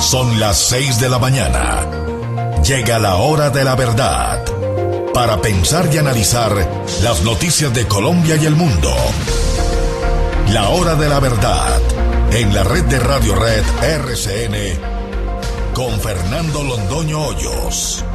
Son las 6 de la mañana. Llega la hora de la verdad. Para pensar y analizar las noticias de Colombia y el mundo. La hora de la verdad. En la red de Radio Red RCN. Con Fernando Londoño Hoyos.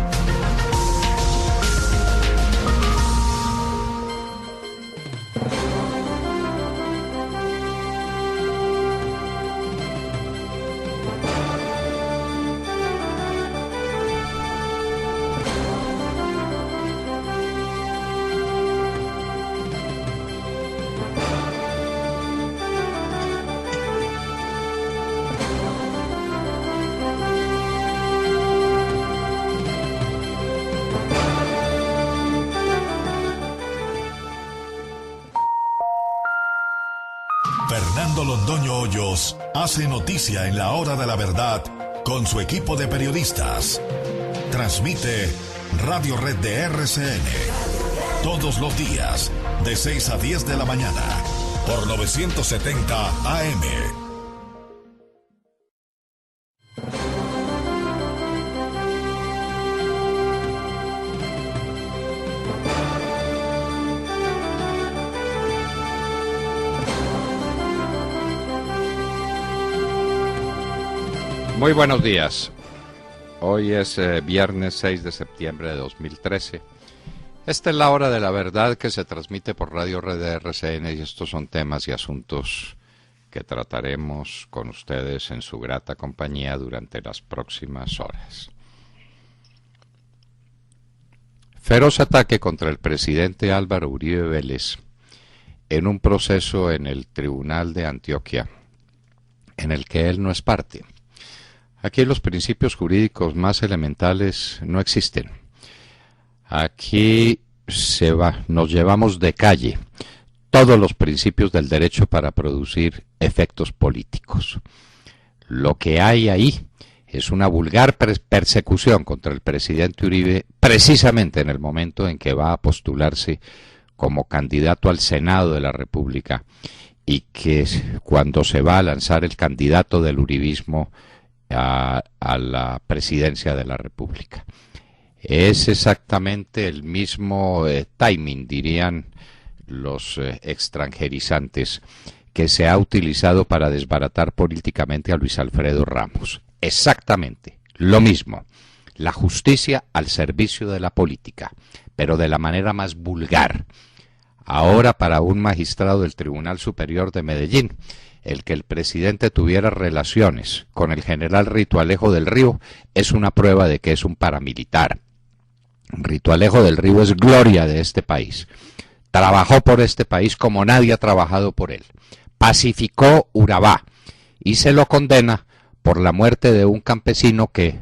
Fernando Londoño Hoyos hace noticia en la hora de la verdad con su equipo de periodistas. Transmite Radio Red de RCN todos los días de 6 a 10 de la mañana por 970 AM. Muy buenos días. Hoy es viernes 6 de septiembre de 2013. Esta es la hora de la verdad que se transmite por Radio Red de RCN y estos son temas y asuntos que trataremos con ustedes en su grata compañía durante las próximas horas. Feroz ataque contra el presidente Álvaro Uribe Vélez en un proceso en el Tribunal de Antioquia en el que él no es parte. Aquí los principios jurídicos más elementales no existen. Aquí nos llevamos de calle todos los principios del derecho para producir efectos políticos. Lo que hay ahí es una vulgar persecución contra el presidente Uribe precisamente en el momento en que va a postularse como candidato al Senado de la República y que cuando se va a lanzar el candidato del uribismo a la presidencia de la República. Es exactamente el mismo timing, dirían los extranjerizantes, que se ha utilizado para desbaratar políticamente a Luis Alfredo Ramos. Exactamente lo mismo. La justicia al servicio de la política, pero de la manera más vulgar. Ahora para un magistrado del Tribunal Superior de Medellín, el que el presidente tuviera relaciones con el general Rito Alejo del Río es una prueba de que es un paramilitar. Rito Alejo del Río es gloria de este país. Trabajó por este país como nadie ha trabajado por él. Pacificó Urabá y se lo condena por la muerte de un campesino que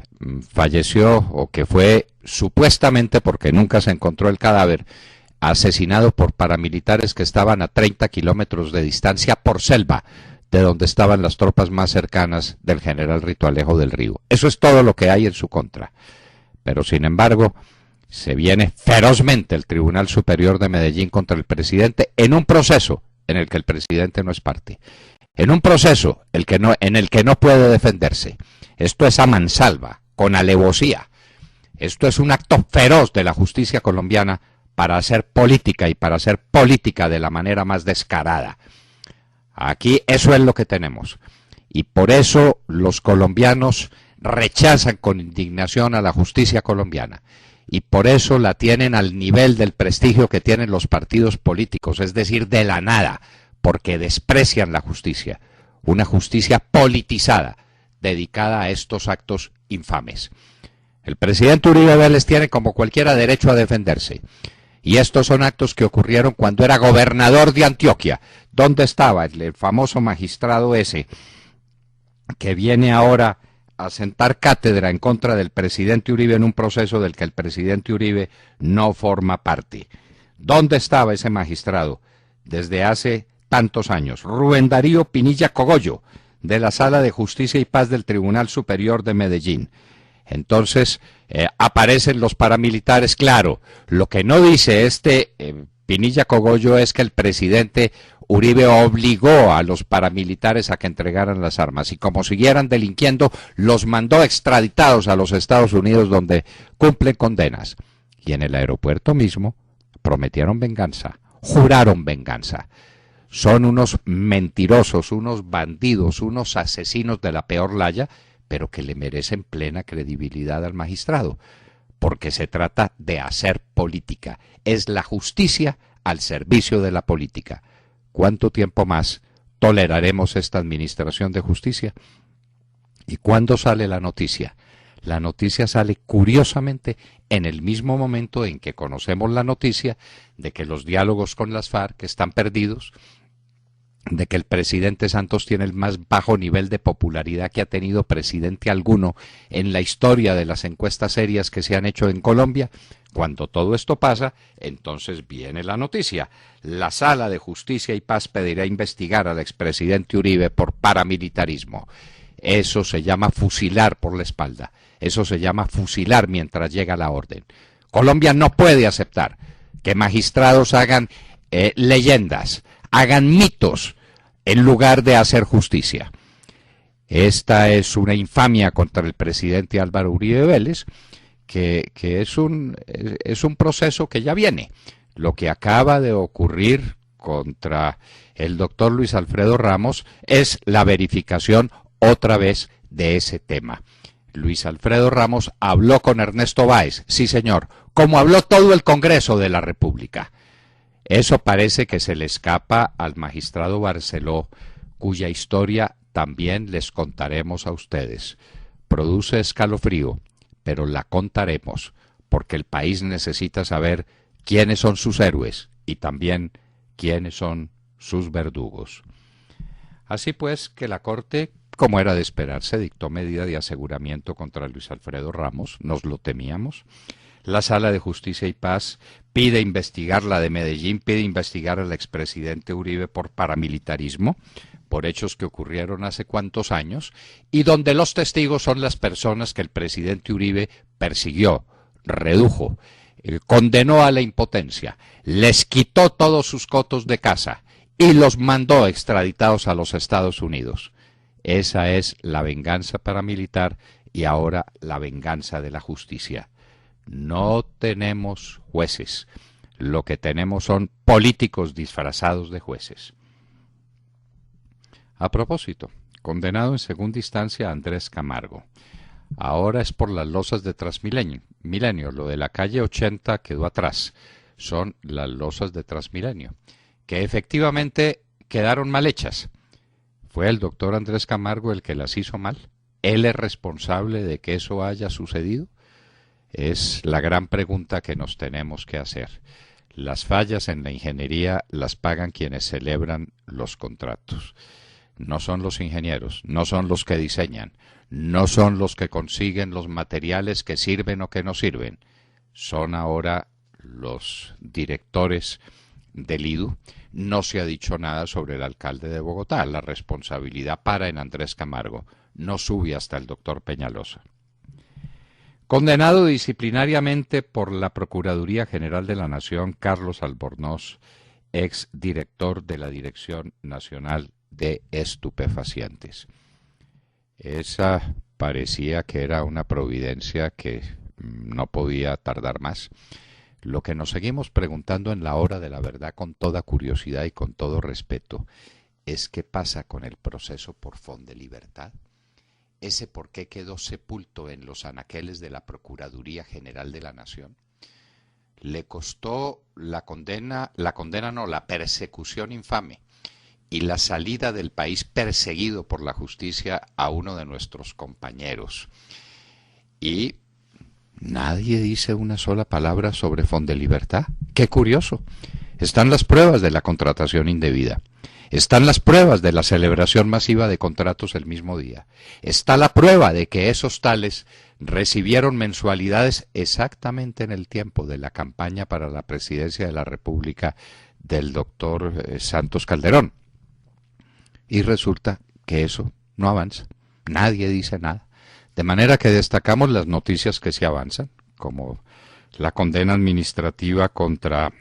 falleció o que fue supuestamente, porque nunca se encontró el cadáver, asesinado por paramilitares que estaban a 30 kilómetros de distancia por selva, de donde estaban las tropas más cercanas del general Rito Alejo del Río. Eso es todo lo que hay en su contra. Pero sin embargo, se viene ferozmente el Tribunal Superior de Medellín contra el presidente en un proceso en el que el presidente no es parte. En un proceso en el que no puede defenderse. Esto es a mansalva, con alevosía. Esto es un acto feroz de la justicia colombiana para hacer política y para hacer política de la manera más descarada. Aquí eso es lo que tenemos. Y por eso los colombianos rechazan con indignación a la justicia colombiana. Y por eso la tienen al nivel del prestigio que tienen los partidos políticos, es decir, de la nada, porque desprecian la justicia. Una justicia politizada, dedicada a estos actos infames. El presidente Uribe Vélez tiene como cualquiera derecho a defenderse. Y estos son actos que ocurrieron cuando era gobernador de Antioquia. ¿Dónde estaba el famoso magistrado ese que viene ahora a sentar cátedra en contra del presidente Uribe en un proceso del que el presidente Uribe no forma parte? ¿Dónde estaba ese magistrado desde hace tantos años? Rubén Darío Pinilla Cogollo, de la Sala de Justicia y Paz del Tribunal Superior de Medellín. Entonces aparecen los paramilitares, claro. Lo que no dice este Pinilla Cogollo es que el presidente Uribe obligó a los paramilitares a que entregaran las armas y como siguieran delinquiendo, los mandó extraditados a los Estados Unidos donde cumplen condenas. Y en el aeropuerto mismo prometieron venganza, juraron venganza. Son unos mentirosos, unos bandidos, unos asesinos de la peor laya, pero que le merecen plena credibilidad al magistrado, porque se trata de hacer política. Es la justicia al servicio de la política. ¿Cuánto tiempo más toleraremos esta administración de justicia? ¿Y cuándo sale la noticia? La noticia sale curiosamente en el mismo momento en que conocemos la noticia de que los diálogos con las FARC están perdidos, de que el presidente Santos tiene el más bajo nivel de popularidad que ha tenido presidente alguno en la historia de las encuestas serias que se han hecho en Colombia. Cuando todo esto pasa, entonces viene la noticia. La Sala de Justicia y Paz pedirá investigar al expresidente Uribe por paramilitarismo. Eso se llama fusilar por la espalda. Eso se llama fusilar mientras llega la orden. Colombia no puede aceptar que magistrados hagan leyendas, hagan mitos en lugar de hacer justicia. Esta es una infamia contra el presidente Álvaro Uribe Vélez, que es un proceso que ya viene. Lo que acaba de ocurrir contra el doctor Luis Alfredo Ramos es la verificación otra vez de ese tema. Luis Alfredo Ramos habló con Ernesto Báez, sí señor, como habló todo el Congreso de la República. Eso parece que se le escapa al magistrado Barceló, cuya historia también les contaremos a ustedes. Produce escalofrío, pero la contaremos, porque el país necesita saber quiénes son sus héroes y también quiénes son sus verdugos. Así pues que la Corte, como era de esperarse, dictó medida de aseguramiento contra Luis Alfredo Ramos, nos lo temíamos. La Sala de Justicia y Paz pide investigar, la de Medellín pide investigar al expresidente Uribe por paramilitarismo, por hechos que ocurrieron hace cuántos años, y donde los testigos son las personas que el presidente Uribe persiguió, redujo, condenó a la impotencia, les quitó todos sus cotos de casa y los mandó extraditados a los Estados Unidos. Esa es la venganza paramilitar y ahora la venganza de la justicia. No tenemos jueces, lo que tenemos son políticos disfrazados de jueces. A propósito, condenado en segunda instancia Andrés Camargo. Ahora es por las losas de Transmilenio. Lo de la calle 80 quedó atrás. Son las losas de Transmilenio, que efectivamente quedaron mal hechas. ¿Fue el doctor Andrés Camargo el que las hizo mal? ¿Él es responsable de que eso haya sucedido? Es la gran pregunta que nos tenemos que hacer. Las fallas en la ingeniería las pagan quienes celebran los contratos. No son los ingenieros, no son los que diseñan, no son los que consiguen los materiales que sirven o que no sirven. Son ahora los directores del IDU. No se ha dicho nada sobre el alcalde de Bogotá. La responsabilidad para en Andrés Camargo. No sube hasta el doctor Peñalosa. Condenado disciplinariamente por la Procuraduría General de la Nación, Carlos Albornoz, ex director de la Dirección Nacional de Estupefacientes. Esa parecía que era una providencia que no podía tardar más. Lo que nos seguimos preguntando en la hora de la verdad con toda curiosidad y con todo respeto es qué pasa con el proceso por Fondelibertad. Ese por qué quedó sepulto en los anaqueles de la Procuraduría General de la Nación. Le costó la persecución infame y la salida del país perseguido por la justicia a uno de nuestros compañeros. Y nadie dice una sola palabra sobre Fondelibertad. ¡Qué curioso! Están las pruebas de la contratación indebida. Están las pruebas de la celebración masiva de contratos el mismo día. Está la prueba de que esos tales recibieron mensualidades exactamente en el tiempo de la campaña para la presidencia de la República del doctor Santos Calderón. Y resulta que eso no avanza. Nadie dice nada. De manera que destacamos las noticias que sí avanzan, como la condena administrativa contra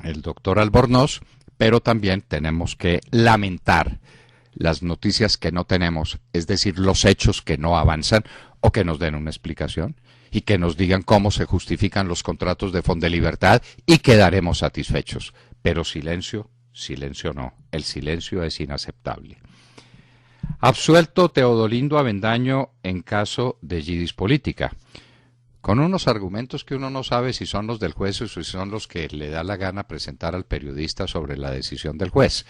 el doctor Albornoz, pero también tenemos que lamentar las noticias que no tenemos, es decir, los hechos que no avanzan o que nos den una explicación y que nos digan cómo se justifican los contratos de Fondelibertad y quedaremos satisfechos. Pero silencio, silencio no, el silencio es inaceptable. Absuelto Teodolindo Avendaño en caso de Yidis Política, con unos argumentos que uno no sabe si son los del juez o si son los que le da la gana presentar al periodista sobre la decisión del juez.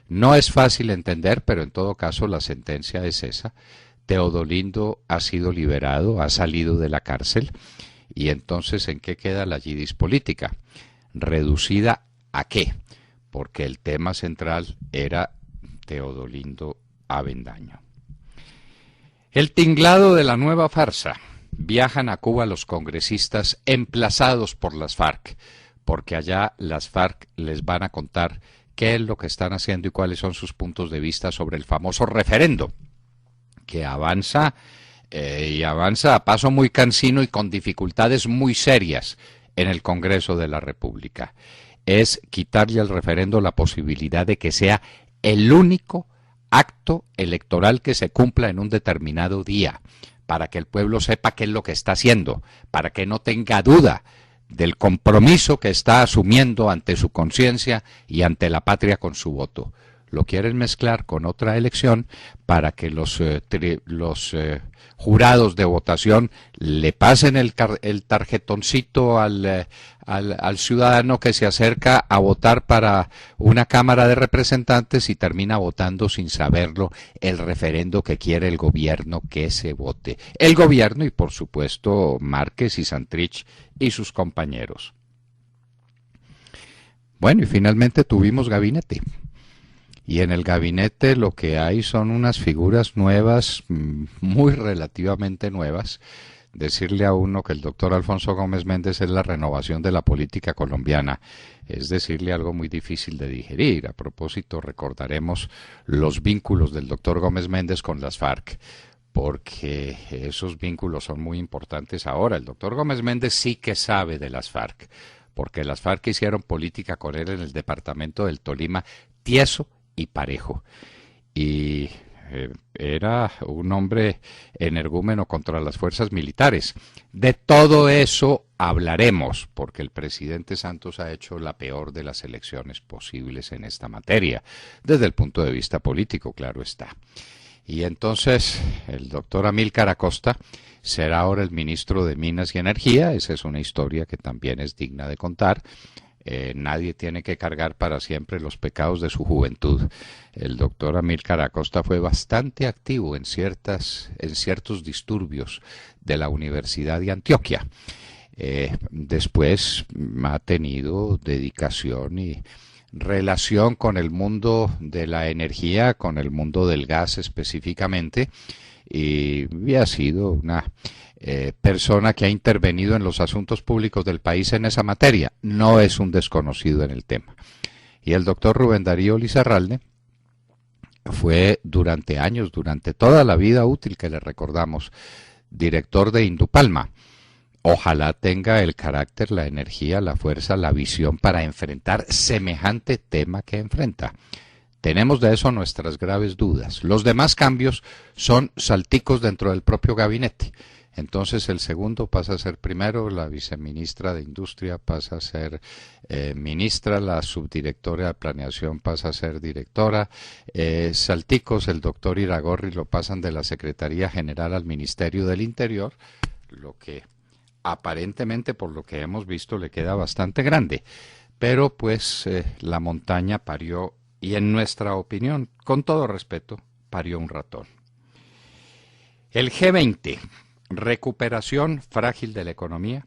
No es fácil entender, pero en todo caso la sentencia es esa. Teodolindo ha sido liberado, ha salido de la cárcel, y entonces ¿en qué queda la Yidis Política? ¿Reducida a qué? Porque el tema central era Teodolindo Avendaño. El tinglado de la nueva farsa. Viajan a Cuba los congresistas emplazados por las FARC, porque allá las FARC les van a contar qué es lo que están haciendo y cuáles son sus puntos de vista sobre el famoso referendo, que avanza y avanza a paso muy cansino y con dificultades muy serias en el Congreso de la República. Es quitarle al referendo la posibilidad de que sea el único acto electoral que se cumpla en un determinado día, para que el pueblo sepa qué es lo que está haciendo, para que no tenga duda del compromiso que está asumiendo ante su conciencia y ante la patria con su voto. Lo quieren mezclar con otra elección para que los jurados de votación le pasen el tarjetoncito al ciudadano que se acerca a votar para una Cámara de Representantes y termina votando sin saberlo el referendo que quiere el gobierno que se vote. El gobierno y por supuesto Márquez y Santrich y sus compañeros. Bueno, y finalmente tuvimos gabinete. Y en el gabinete lo que hay son unas figuras nuevas, muy relativamente nuevas. Decirle a uno que el doctor Alfonso Gómez Méndez es la renovación de la política colombiana es decirle algo muy difícil de digerir. A propósito, recordaremos los vínculos del doctor Gómez Méndez con las FARC, porque esos vínculos son muy importantes ahora. El doctor Gómez Méndez sí que sabe de las FARC, porque las FARC hicieron política con él en el departamento del Tolima, tieso y parejo, y era un hombre energúmeno contra las fuerzas militares. De todo eso hablaremos, porque el presidente Santos ha hecho la peor de las elecciones posibles en esta materia, desde el punto de vista político, claro está. Y entonces el doctor Amílcar Acosta será ahora el ministro de Minas y Energía. Esa es una historia que también es digna de contar. Nadie tiene que cargar para siempre los pecados de su juventud. El doctor Amílcar Acosta fue bastante activo en ciertos disturbios de la Universidad de Antioquia. Después ha tenido dedicación y relación con el mundo de la energía, con el mundo del gas específicamente, y ha sido una persona que ha intervenido en los asuntos públicos del país en esa materia. No es un desconocido en el tema. Y el doctor Rubén Darío Lizarralde fue durante años, durante toda la vida útil que le recordamos, director de Indupalma. Ojalá tenga el carácter, la energía, la fuerza, la visión para enfrentar semejante tema que enfrenta. Tenemos de eso nuestras graves dudas. Los demás cambios son salticos dentro del propio gabinete. Entonces el segundo pasa a ser primero, la viceministra de Industria pasa a ser ministra, la subdirectora de Planeación pasa a ser directora, salticos, el doctor Iragorri lo pasan de la Secretaría General al Ministerio del Interior, lo que aparentemente por lo que hemos visto le queda bastante grande, pero pues la montaña parió, y en nuestra opinión, con todo respeto, parió un ratón. El G20. Recuperación frágil de la economía.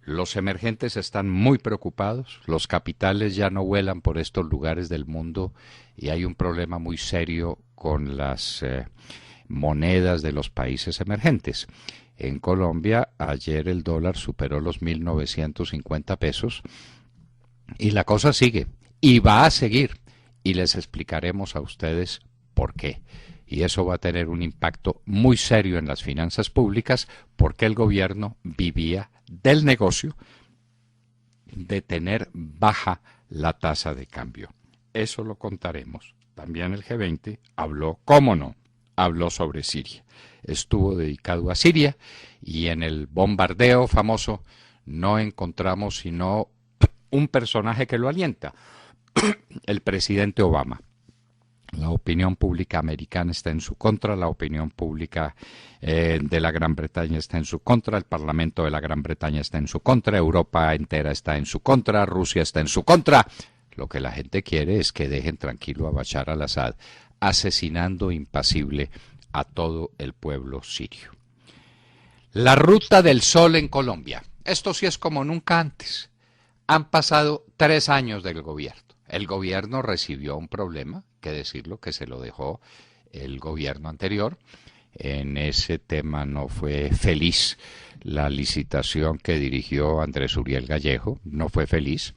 Los emergentes están muy preocupados, los capitales ya no vuelan por estos lugares del mundo y hay un problema muy serio con las monedas de los países emergentes. En Colombia ayer el dólar superó los 1.950 pesos y la cosa sigue y va a seguir y les explicaremos a ustedes por qué. Y eso va a tener un impacto muy serio en las finanzas públicas porque el gobierno vivía del negocio de tener baja la tasa de cambio. Eso lo contaremos. También el G20 habló, ¿cómo no? Habló sobre Siria. Estuvo dedicado a Siria y en el bombardeo famoso no encontramos sino un personaje que lo alienta, el presidente Obama. La opinión pública americana está en su contra, la opinión pública de la Gran Bretaña está en su contra, el Parlamento de la Gran Bretaña está en su contra, Europa entera está en su contra, Rusia está en su contra. Lo que la gente quiere es que dejen tranquilo a Bashar al-Assad, asesinando impasible a todo el pueblo sirio. La Ruta del Sol en Colombia. Esto sí es como nunca antes. Han pasado 3 años del gobierno. El gobierno recibió un problema, que decirlo, que se lo dejó el gobierno anterior. En ese tema no fue feliz la licitación que dirigió Andrés Uriel Gallejo, no fue feliz,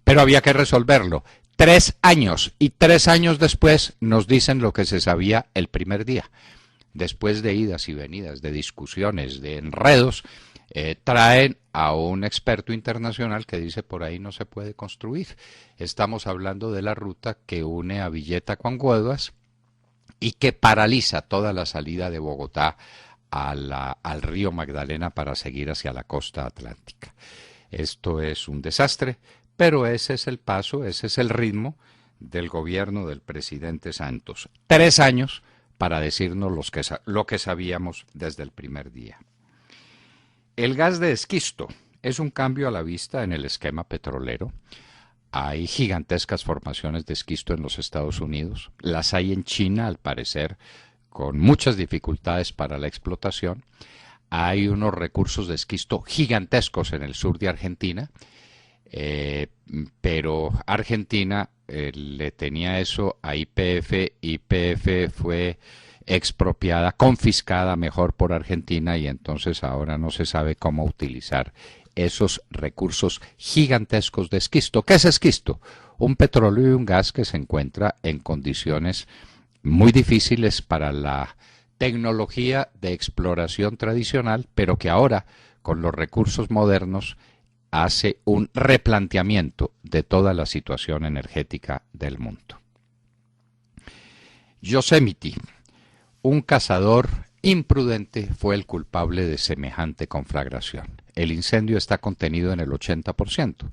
pero había que resolverlo. 3 años, y 3 años después nos dicen lo que se sabía el primer día. Después de idas y venidas, de discusiones, de enredos, traen a un experto internacional que dice por ahí no se puede construir. Estamos hablando de la ruta que une a Villeta con Guaduas y que paraliza toda la salida de Bogotá al río Magdalena para seguir hacia la costa atlántica. Esto es un desastre, pero ese es el paso, ese es el ritmo del gobierno del presidente Santos. 3 años para decirnos lo que sabíamos desde el primer día. El gas de esquisto es un cambio a la vista en el esquema petrolero. Hay gigantescas formaciones de esquisto en los Estados Unidos. Las hay en China, al parecer, con muchas dificultades para la explotación. Hay unos recursos de esquisto gigantescos en el sur de Argentina, pero Argentina le tenía eso a YPF. YPF fue expropiada, confiscada mejor por Argentina y entonces ahora no se sabe cómo utilizar esos recursos gigantescos de esquisto. ¿Qué es esquisto? Un petróleo y un gas que se encuentra en condiciones muy difíciles para la tecnología de exploración tradicional, pero que ahora, con los recursos modernos, hace un replanteamiento de toda la situación energética del mundo. Yosemite. Un cazador imprudente fue el culpable de semejante conflagración. El incendio está contenido en el 80%.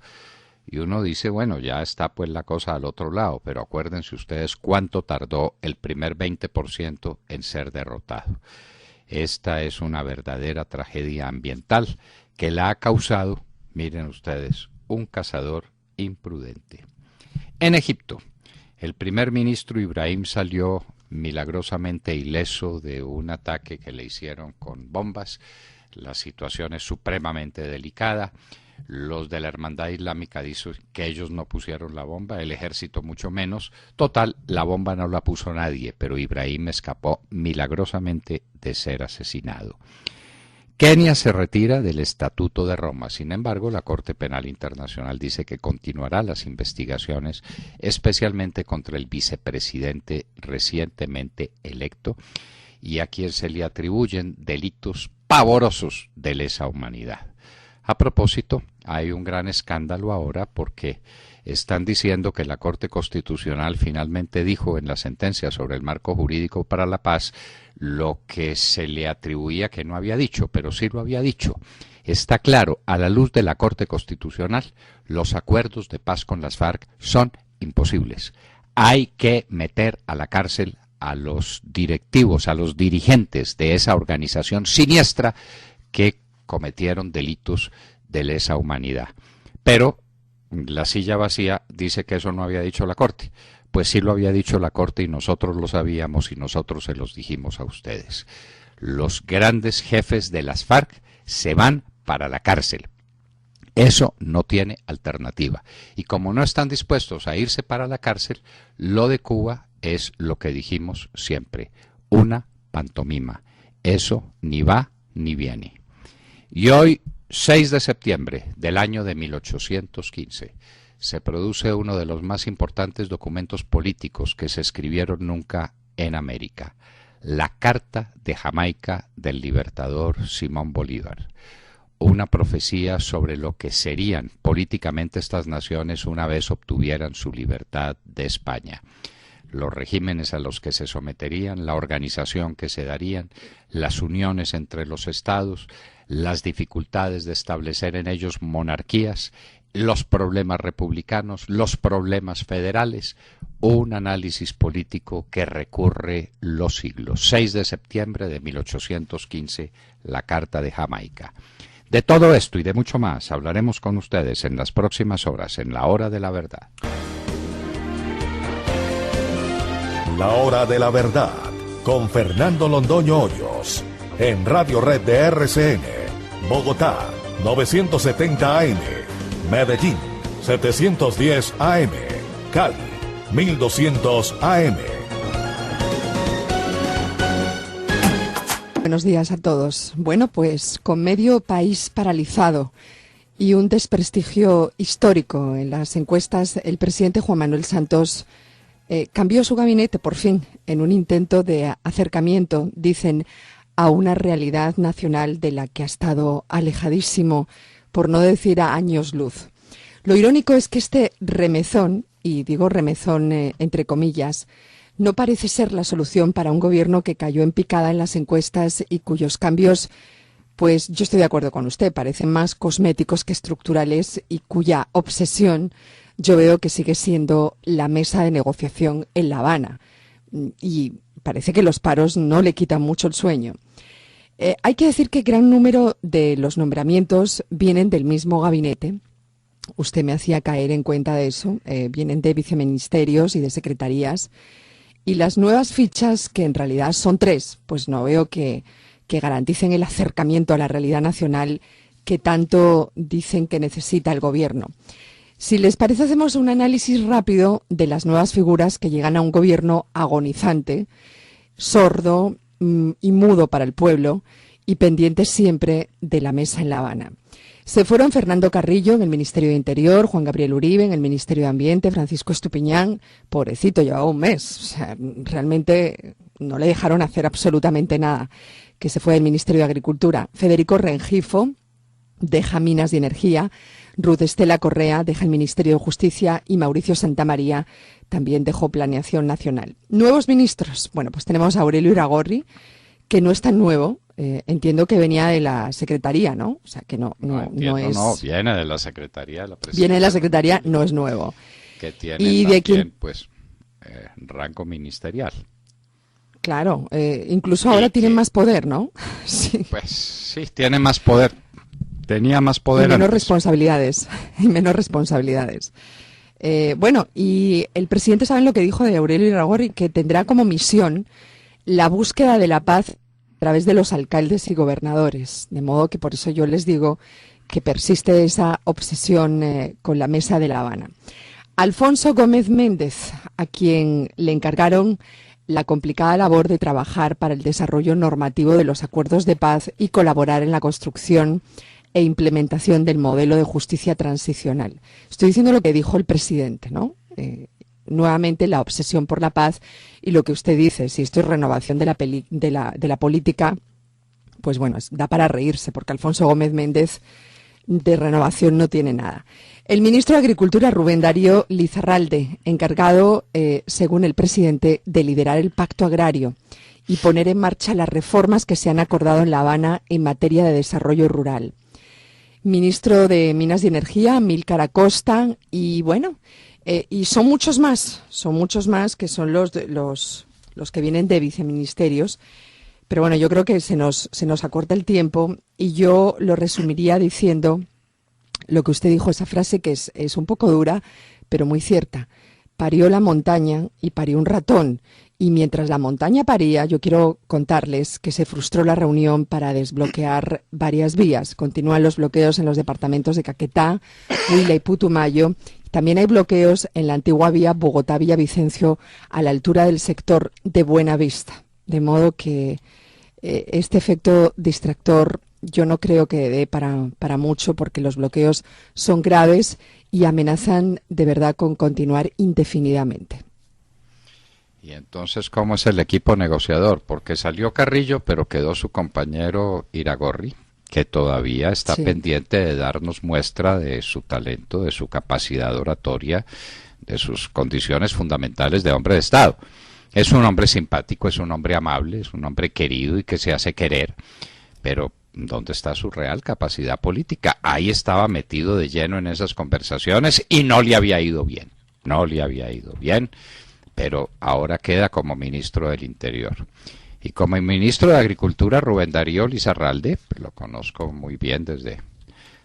Y uno dice, bueno, ya está pues la cosa al otro lado, pero acuérdense ustedes cuánto tardó el primer 20% en ser derrotado. Esta es una verdadera tragedia ambiental que la ha causado, miren ustedes, un cazador imprudente. En Egipto, el primer ministro Ibrahim salió milagrosamente ileso de un ataque que le hicieron con bombas. La situación es supremamente delicada. Los de la Hermandad Islámica dicen que ellos no pusieron la bomba, el ejército mucho menos. Total, la bomba no la puso nadie, pero Ibrahim escapó milagrosamente de ser asesinado. Kenia se retira del Estatuto de Roma. Sin embargo, la Corte Penal Internacional dice que continuará las investigaciones, especialmente contra el vicepresidente recientemente electo y a quien se le atribuyen delitos pavorosos de lesa humanidad. A propósito, hay un gran escándalo ahora porque están diciendo que la Corte Constitucional finalmente dijo en la sentencia sobre el marco jurídico para la paz lo que se le atribuía que no había dicho, pero sí lo había dicho. Está claro, a la luz de la Corte Constitucional, los acuerdos de paz con las FARC son imposibles. Hay que meter a la cárcel a los directivos, a los dirigentes de esa organización siniestra que cometieron delitos de lesa humanidad. Pero la silla vacía dice que eso no había dicho la Corte. Pues sí lo había dicho la Corte y nosotros lo sabíamos y nosotros se los dijimos a ustedes. Los grandes jefes de las FARC se van para la cárcel. Eso no tiene alternativa. Y como no están dispuestos a irse para la cárcel, lo de Cuba es lo que dijimos siempre, una pantomima. Eso ni va ni viene. Y hoy, 6 de septiembre del año de 1815, se produce uno de los más importantes documentos políticos que se escribieron nunca en América, la Carta de Jamaica del libertador Simón Bolívar. una profecía sobre lo que serían políticamente estas naciones una vez obtuvieran su libertad de España. Los regímenes a los que se someterían, la organización que se darían, las uniones entre los estados, las dificultades de establecer en ellos monarquías, los problemas republicanos, los problemas federales, un análisis político que recurre los siglos. 6 de septiembre de 1815, la Carta de Jamaica. De todo esto y de mucho más hablaremos con ustedes en las próximas horas, en la Hora de la Verdad. La Hora de la Verdad, con Fernando Londoño Hoyos, en Radio Red de RCN, Bogotá, 970 AM, Medellín, 710 AM, Cali, 1200 AM. Buenos días a todos. Bueno, pues con medio país paralizado y un desprestigio histórico en las encuestas, el presidente Juan Manuel Santos cambió su gabinete por fin en un intento de acercamiento, dicen, a una realidad nacional de la que ha estado alejadísimo, por no decir a años luz. Lo irónico es que este remezón, y digo remezón entre comillas, no parece ser la solución para un gobierno que cayó en picada en las encuestas y cuyos cambios, pues yo estoy de acuerdo con usted, parecen más cosméticos que estructurales y cuya obsesión yo veo que sigue siendo la mesa de negociación en La Habana. Y parece que los paros no le quitan mucho el sueño. Hay que decir que gran número de los nombramientos vienen del mismo gabinete. Usted me hacía caer en cuenta de eso. Vienen de viceministerios y de secretarías. Y las nuevas fichas, que en realidad son 3, pues no veo que garanticen el acercamiento a la realidad nacional que tanto dicen que necesita el gobierno. Si les parece, hacemos un análisis rápido de las nuevas figuras que llegan a un gobierno agonizante, sordo y mudo para el pueblo y pendiente siempre de la mesa en La Habana. Se fueron Fernando Carrillo en el Ministerio de Interior, Juan Gabriel Uribe en el Ministerio de Ambiente, Francisco Estupiñán, pobrecito, llevaba un mes, o sea, realmente no le dejaron hacer absolutamente nada, que se fue del Ministerio de Agricultura. Federico Rengifo deja Minas y Energía, Ruth Estela Correa deja el Ministerio de Justicia y Mauricio Santamaría también dejó Planeación Nacional. Nuevos ministros, bueno, pues tenemos a Aurelio Iragorri, que no es tan nuevo, entiendo que venía de la Secretaría, ¿no? O sea, que no es... No, viene de la Secretaría de la Presidencia. Viene de la Secretaría, no es nuevo. Que tiene y también, de quien... pues, rango ministerial. Claro, incluso ahora tienen más poder, ¿no? Sí. Pues sí, tiene más poder. Tenía más poder. Y menos antes. Responsabilidades. Y menos responsabilidades. Bueno, y el presidente, ¿saben lo que dijo de Aurelio Iragorri? Que tendrá como misión la búsqueda de la paz a través de los alcaldes y gobernadores. De modo que por eso yo les digo que persiste esa obsesión con la mesa de La Habana. Alfonso Gómez Méndez, a quien le encargaron la complicada labor de trabajar para el desarrollo normativo de los acuerdos de paz y colaborar en la construcción e implementación del modelo de justicia transicional. Estoy diciendo lo que dijo el presidente, ¿no? Nuevamente la obsesión por la paz y lo que usted dice, si esto es renovación de la política, pues bueno, da para reírse, porque Alfonso Gómez Méndez de renovación no tiene nada. El ministro de Agricultura, Rubén Darío Lizarralde, encargado, según el presidente, de liderar el pacto agrario y poner en marcha las reformas que se han acordado en La Habana en materia de desarrollo rural. Ministro de Minas y Energía, Amílcar Acosta, y bueno, y son muchos más que son los que vienen de viceministerios. Pero bueno, yo creo que se nos acorta el tiempo y yo lo resumiría diciendo lo que usted dijo, esa frase que es un poco dura, pero muy cierta. Parió la montaña y parió un ratón. Y mientras la montaña paría, yo quiero contarles que se frustró la reunión para desbloquear varias vías. Continúan los bloqueos en los departamentos de Caquetá, Huila y Putumayo. También hay bloqueos en la antigua vía Bogotá-Villavicencio a la altura del sector de Buenavista. De modo que este efecto distractor yo no creo que dé para mucho, porque los bloqueos son graves y amenazan de verdad con continuar indefinidamente. Y entonces, ¿cómo es el equipo negociador? Porque salió Carrillo, pero quedó su compañero Iragorri. que todavía está Sí. pendiente de darnos muestra de su talento, de su capacidad oratoria, de sus condiciones fundamentales de hombre de Estado. Es un hombre simpático, es un hombre amable, es un hombre querido y que se hace querer, pero ¿dónde está su real capacidad política? Ahí estaba metido de lleno en esas conversaciones y no le había ido bien, no le había ido bien, pero ahora queda como ministro del Interior. Y como ministro de Agricultura, Rubén Darío Lizarralde, lo conozco muy bien desde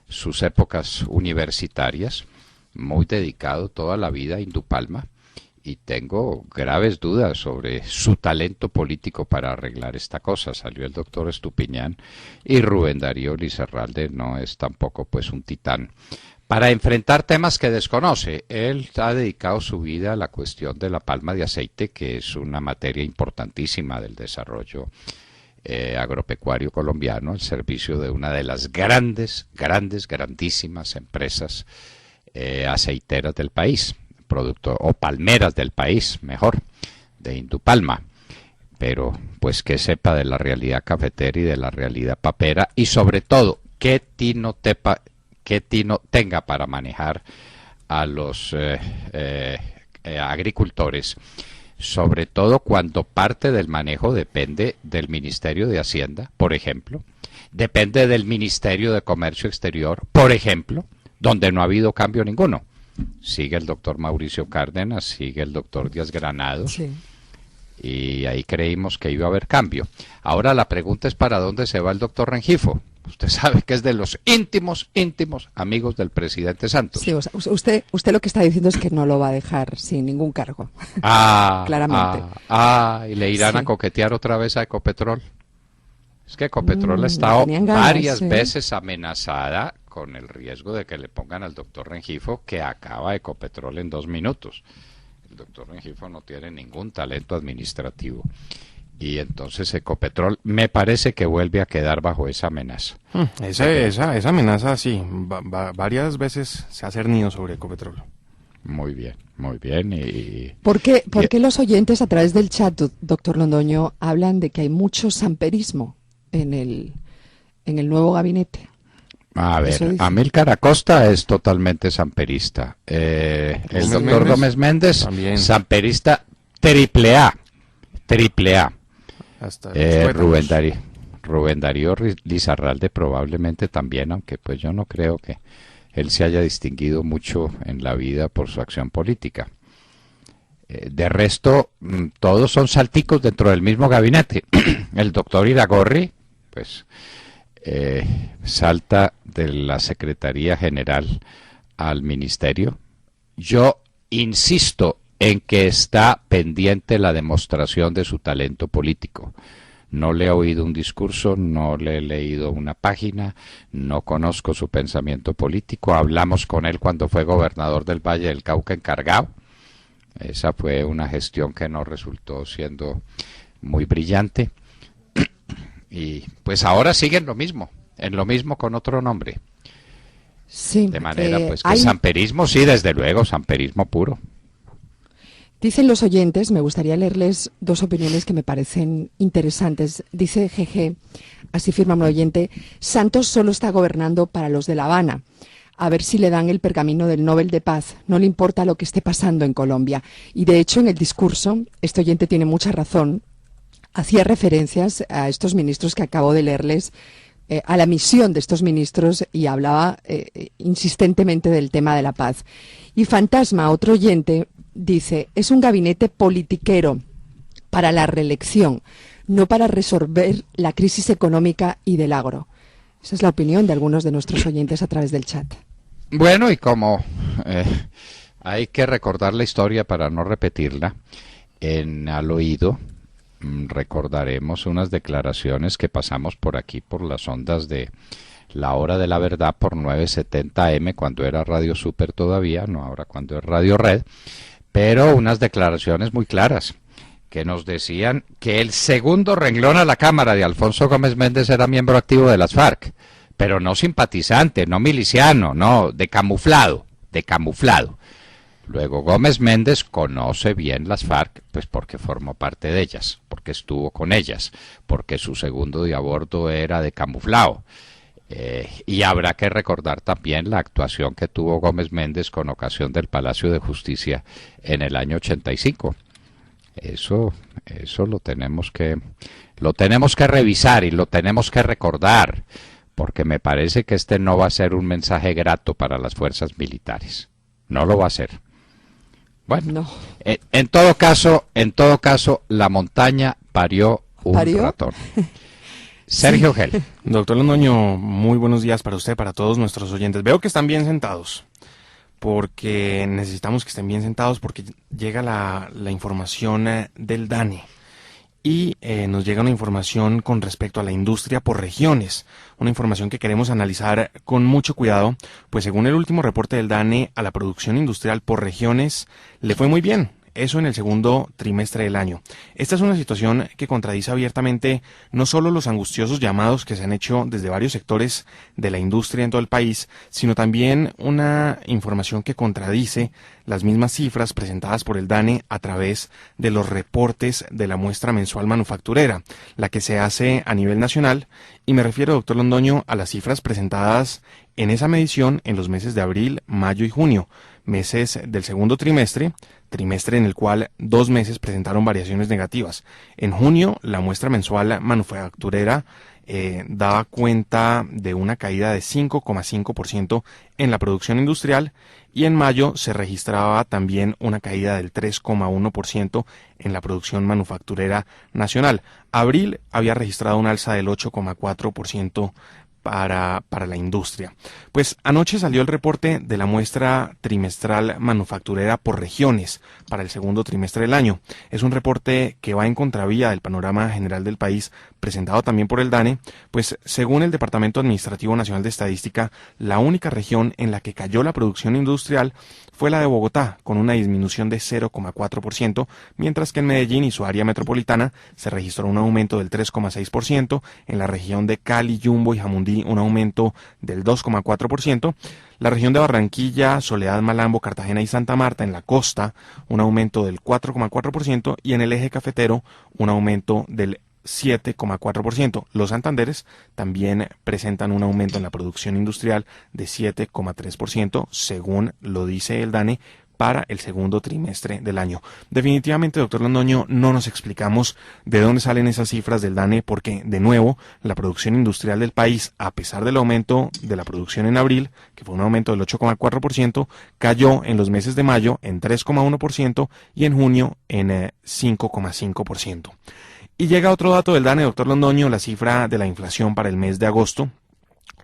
sus épocas universitarias, muy dedicado toda la vida a Indupalma, y tengo graves dudas sobre su talento político para arreglar esta cosa. Salió el doctor Estupiñán y Rubén Darío Lizarralde no es tampoco pues un titán para enfrentar temas que desconoce. Él ha dedicado su vida a la cuestión de la palma de aceite, que es una materia importantísima del desarrollo agropecuario colombiano, al servicio de una de las grandísimas empresas aceiteras del país, producto o palmeras del país, mejor, de Indupalma. Pero pues que sepa de la realidad cafetera y de la realidad papera, y sobre todo qué tino tenga para manejar a los agricultores, sobre todo cuando parte del manejo depende del Ministerio de Hacienda, por ejemplo, depende del Ministerio de Comercio Exterior, por ejemplo, donde no ha habido cambio ninguno. Sigue el doctor Mauricio Cárdenas, sigue el doctor Díaz Granados, Sí. y ahí creímos que iba a haber cambio. Ahora la pregunta es ¿para dónde se va el doctor Rengifo? Usted sabe que es de los íntimos amigos del presidente Santos. Sí, o sea, usted lo que está diciendo es que no lo va a dejar sin ningún cargo. Claramente. Y le irán a coquetear otra vez a Ecopetrol. Es que Ecopetrol ha estado tenían ganas, varias ¿eh? veces amenazada con el riesgo de que le pongan al doctor Rengifo, que acaba Ecopetrol en 2 minutos. El doctor Rengifo no tiene ningún talento administrativo. Y entonces Ecopetrol me parece que vuelve a quedar bajo esa amenaza. Esa amenaza, sí, varias veces se ha cernido sobre Ecopetrol. Muy bien, muy bien. ¿Por qué los oyentes a través del chat, doctor Londoño, hablan de que hay mucho samperismo en el nuevo gabinete? A ver, Eso dice. Amílcar Acosta es totalmente samperista. El Gómez doctor Méndez Gómez Méndez, también. samperista triple A. Hasta los Rubén Darío Lizarralde probablemente también, aunque pues yo no creo que él se haya distinguido mucho en la vida por su acción política. De resto, todos son salticos dentro del mismo gabinete. El doctor Iragorri, pues, salta de la Secretaría General al Ministerio. Yo insisto en que está pendiente la demostración de su talento político. No le he oído un discurso, no le he leído una página, no conozco su pensamiento político. Hablamos con él cuando fue gobernador del Valle del Cauca encargado. Esa fue una gestión que no resultó siendo muy brillante. Y pues ahora sigue en lo mismo con otro nombre. Sí. De manera pues que samperismo, sí, desde luego, samperismo puro. Dicen los oyentes, me gustaría leerles 2 opiniones que me parecen interesantes. Dice GG, así firma un oyente, Santos solo está gobernando para los de La Habana. A ver si le dan el pergamino del Nobel de Paz. No le importa lo que esté pasando en Colombia. Y de hecho, en el discurso, este oyente tiene mucha razón, hacía referencias a estos ministros que acabo de leerles, a la misión de estos ministros, y hablaba insistentemente del tema de la paz. Y Fantasma, otro oyente, dice, es un gabinete politiquero para la reelección, no para resolver la crisis económica y del agro. Esa es la opinión de algunos de nuestros oyentes a través del chat. Bueno, y como hay que recordar la historia para no repetirla, al oído recordaremos unas declaraciones que pasamos por aquí, por las ondas de La Hora de la Verdad, por 970M, cuando era Radio Super todavía, no ahora cuando es Radio Red, pero unas declaraciones muy claras que nos decían que el segundo renglón a la Cámara de Alfonso Gómez Méndez era miembro activo de las FARC, pero no simpatizante, no miliciano, no, de camuflado. Luego Gómez Méndez conoce bien las FARC, pues porque formó parte de ellas, porque estuvo con ellas, porque su segundo de a bordo era de camuflado. Y habrá que recordar también la actuación que tuvo Gómez Méndez con ocasión del Palacio de Justicia en el año 85. Eso lo tenemos que revisar y lo tenemos que recordar, porque me parece que este no va a ser un mensaje grato para las fuerzas militares. No lo va a ser. Bueno, No. en todo caso, la montaña parió un ratón. Sergio Gel. Doctor Londoño, muy buenos días para usted, para todos nuestros oyentes. Veo que están bien sentados, porque necesitamos que estén bien sentados, porque llega la información del DANE. Y nos llega una información con respecto a la industria por regiones, una información que queremos analizar con mucho cuidado, pues según el último reporte del DANE, a la producción industrial por regiones le fue muy bien. Eso en el segundo trimestre del año. Esta es una situación que contradice abiertamente no solo los angustiosos llamados que se han hecho desde varios sectores de la industria en todo el país, sino también una información que contradice las mismas cifras presentadas por el DANE a través de los reportes de la muestra mensual manufacturera, la que se hace a nivel nacional, y me refiero, doctor Londoño, a las cifras presentadas en esa medición en los meses de abril, mayo y junio, meses del segundo trimestre en el cual 2 meses presentaron variaciones negativas. En junio, la muestra mensual manufacturera daba cuenta de una caída de 5,5% en la producción industrial, y en mayo se registraba también una caída del 3,1% en la producción manufacturera nacional. Abril había registrado un alza del 8,4% para la industria. Pues anoche salió el reporte de la muestra trimestral manufacturera por regiones para el segundo trimestre del año. Es un reporte que va en contravía del panorama general del país, presentado también por el DANE, pues según el Departamento Administrativo Nacional de Estadística, la única región en la que cayó la producción industrial fue la de Bogotá, con una disminución de 0,4%, mientras que en Medellín y su área metropolitana se registró un aumento del 3,6%, en la región de Cali, Jumbo y Jamundí un aumento del 2,4%, la región de Barranquilla, Soledad, Malambo, Cartagena y Santa Marta en la costa un aumento del 4,4% y en el eje cafetero un aumento del 7,4%. Los Santanderes también presentan un aumento en la producción industrial de 7,3%, según lo dice el DANE, para el segundo trimestre del año. Definitivamente, doctor Londoño, no nos explicamos de dónde salen esas cifras del DANE, porque, de nuevo, la producción industrial del país, a pesar del aumento de la producción en abril, que fue un aumento del 8,4%, cayó en los meses de mayo en 3,1% y en junio en 5,5%. Y llega otro dato del DANE, doctor Londoño, la cifra de la inflación para el mes de agosto.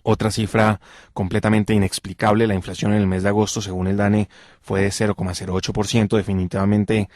Otra cifra completamente inexplicable, la inflación en el mes de agosto, según el DANE, fue de 0,08%. Definitivamente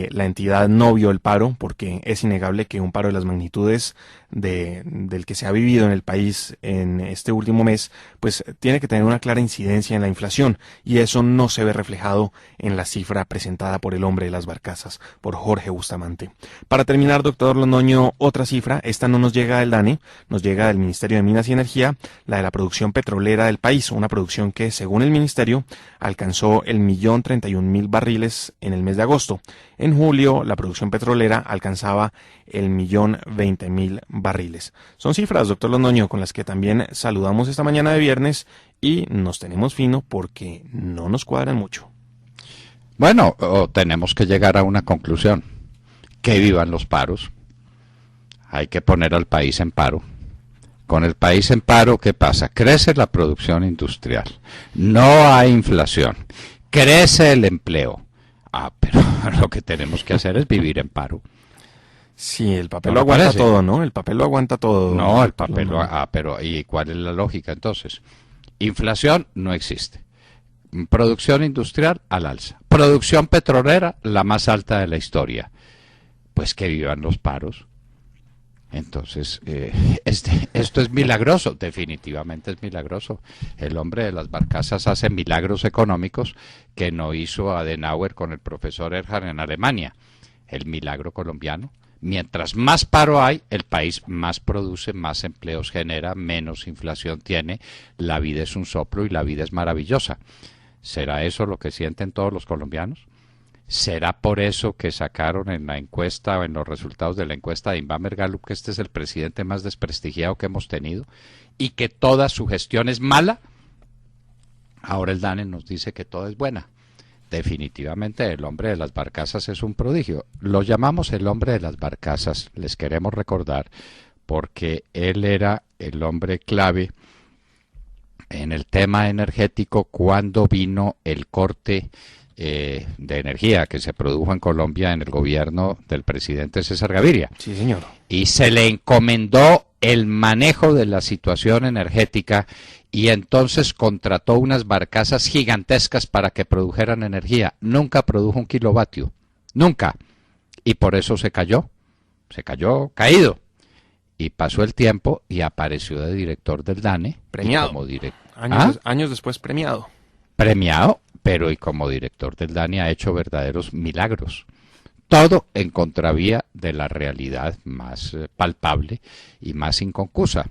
la entidad no vio el paro, porque es innegable que un paro de las magnitudes del que se ha vivido en el país en este último mes, pues tiene que tener una clara incidencia en la inflación, y eso no se ve reflejado en la cifra presentada por el hombre de las barcazas, por Jorge Bustamante. Para terminar, doctor Londoño, otra cifra, esta no nos llega del DANE, nos llega del Ministerio de Minas y Energía, la de la producción petrolera del país, una producción que, según el ministerio, alcanzó el 1.031.000 barriles en el mes de agosto. En julio, la producción petrolera alcanzaba el 1.020.000 barriles. Son cifras, doctor Londoño, con las que también saludamos esta mañana de viernes y nos tenemos fino porque no nos cuadran mucho. Bueno, tenemos que llegar a una conclusión. Que vivan los paros. Hay que poner al país en paro. Con el país en paro, ¿qué pasa? Crece la producción industrial, no hay inflación, crece el empleo. Pero lo que tenemos que hacer es vivir en paro. Sí, el papel lo aguanta todo, ¿no? El papel lo aguanta todo. No, el papel lo... pero ¿y cuál es la lógica entonces? Inflación no existe. Producción industrial al alza. Producción petrolera la más alta de la historia. Pues que vivan los paros. Entonces, esto es milagroso, definitivamente es milagroso. El hombre de las barcazas hace milagros económicos que no hizo Adenauer con el profesor Erhard en Alemania. El milagro colombiano. Mientras más paro hay, el país más produce, más empleos genera, menos inflación tiene. La vida es un soplo y la vida es maravillosa. ¿Será eso lo que sienten todos los colombianos? ¿Será por eso que sacaron en la encuesta o en los resultados de la encuesta de Inbamer Gallup que este es el presidente más desprestigiado que hemos tenido y que toda su gestión es mala? Ahora el DANE nos dice que todo es buena. Definitivamente el hombre de las barcazas es un prodigio. Lo llamamos el hombre de las barcazas, les queremos recordar, porque él era el hombre clave en el tema energético cuando vino el corte de energía que se produjo en Colombia en el gobierno del presidente César Gaviria. Sí, señor. Y se le encomendó el manejo de la situación energética y entonces contrató unas barcazas gigantescas para que produjeran energía. Nunca produjo un kilovatio, nunca. Y por eso se cayó caído. Y pasó el tiempo y apareció de director del DANE. Premiado. Como Años después premiado. Premiado, pero y como director del DANE ha hecho verdaderos milagros. Todo en contravía de la realidad más palpable y más inconcusa.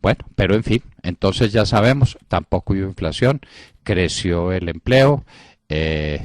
Bueno, pero en fin, entonces ya sabemos, tampoco hubo inflación, creció el empleo,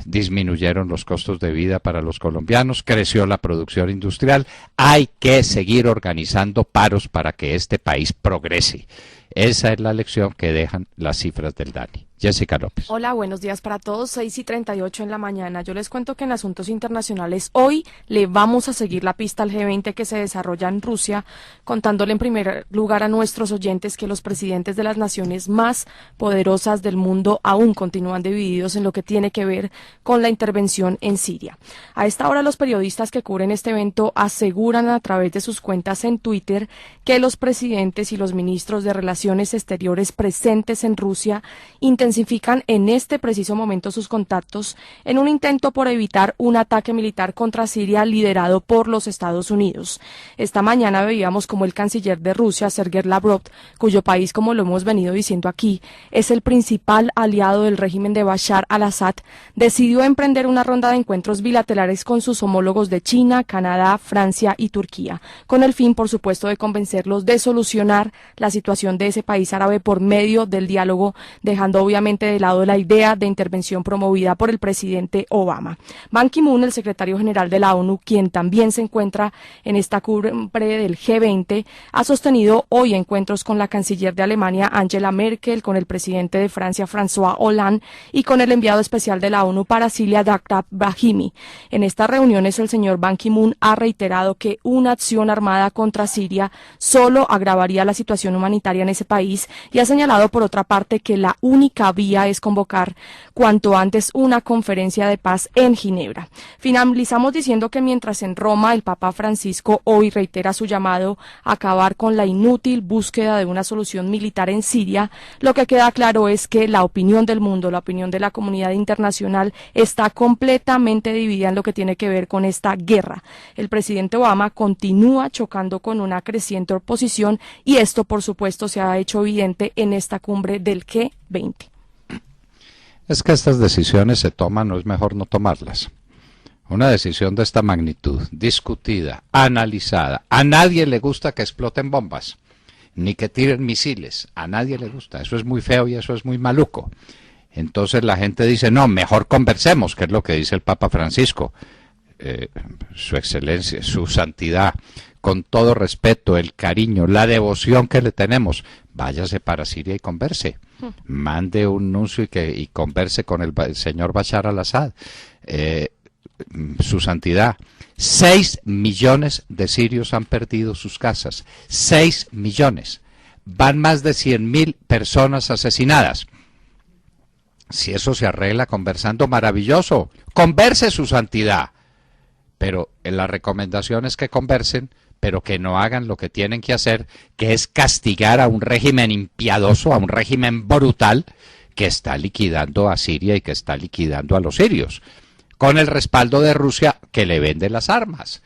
disminuyeron los costos de vida para los colombianos, creció la producción industrial. Hay que seguir organizando paros para que este país progrese. Esa es la lección que dejan las cifras del DANE. Jessica López. Hola, buenos días para todos, 6:38 en la mañana. Yo les cuento que en asuntos internacionales hoy le vamos a seguir la pista al G20 que se desarrolla en Rusia, contándole en primer lugar a nuestros oyentes que los presidentes de las naciones más poderosas del mundo aún continúan divididos en lo que tiene que ver con la intervención en Siria. A esta hora los periodistas que cubren este evento aseguran a través de sus cuentas en Twitter que los presidentes y los ministros de Relaciones Exteriores presentes en Rusia intensifican en este preciso momento sus contactos en un intento por evitar un ataque militar contra Siria liderado por los Estados Unidos. Esta mañana veíamos como el canciller de Rusia, Sergei Lavrov, cuyo país, como lo hemos venido diciendo aquí, es el principal aliado del régimen de Bashar al-Assad, decidió emprender una ronda de encuentros bilaterales con sus homólogos de China, Canadá, Francia y Turquía, con el fin, por supuesto, de convencerlos de solucionar la situación de ese país árabe por medio del diálogo, dejando obviamente de lado la idea de intervención promovida por el presidente Obama. Ban Ki-moon, el secretario general de la ONU, quien también se encuentra en esta cumbre del G20, ha sostenido hoy encuentros con la canciller de Alemania, Angela Merkel, con el presidente de Francia, François Hollande, y con el enviado especial de la ONU para Siria, Dr. Brahimi. En estas reuniones, el señor Ban Ki-moon ha reiterado que una acción armada contra Siria solo agravaría la situación humanitaria en ese país y ha señalado, por otra parte, que la única vía es convocar cuanto antes una conferencia de paz en Ginebra. Finalizamos diciendo que mientras en Roma el Papa Francisco hoy reitera su llamado a acabar con la inútil búsqueda de una solución militar en Siria, lo que queda claro es que la opinión del mundo, la opinión de la comunidad internacional está completamente dividida en lo que tiene que ver con esta guerra. El presidente Obama continúa chocando con una creciente oposición y esto, por supuesto, se ha hecho evidente en esta cumbre del G20. Es que estas decisiones se toman, o es mejor no tomarlas. Una decisión de esta magnitud, discutida, analizada. A nadie le gusta que exploten bombas, ni que tiren misiles. A nadie le gusta. Eso es muy feo y eso es muy maluco. Entonces la gente dice, no, mejor conversemos, que es lo que dice el Papa Francisco. Su excelencia, su santidad, con todo respeto, el cariño, la devoción que le tenemos, váyase para Siria y converse. Mande un nuncio y converse con el señor Bashar al-Assad. Su santidad, 6 millones de sirios han perdido sus casas, 6 millones. Van más de 100.000 personas asesinadas. Si eso se arregla conversando, maravilloso. Converse, su santidad. Pero la recomendación es que conversen, pero que no hagan lo que tienen que hacer, que es castigar a un régimen impiadoso, a un régimen brutal que está liquidando a Siria y que está liquidando a los sirios, con el respaldo de Rusia que le vende las armas.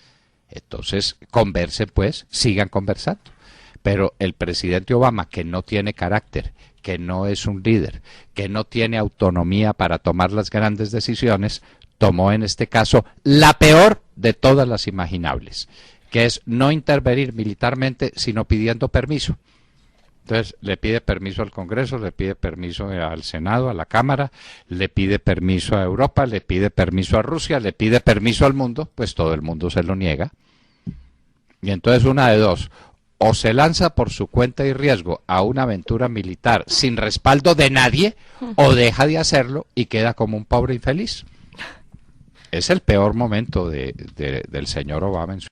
Entonces, conversen pues, sigan conversando. Pero el presidente Obama, que no tiene carácter, que no es un líder, que no tiene autonomía para tomar las grandes decisiones, tomó en este caso la peor de todas las imaginables, que es no intervenir militarmente sino pidiendo permiso. Entonces le pide permiso al Congreso, le pide permiso al Senado, a la Cámara, le pide permiso a Europa, le pide permiso a Rusia, le pide permiso al mundo, pues todo el mundo se lo niega. Y entonces una de dos, o se lanza por su cuenta y riesgo a una aventura militar sin respaldo de nadie, o deja de hacerlo y queda como un pobre infeliz. Es el peor momento del señor Obama en su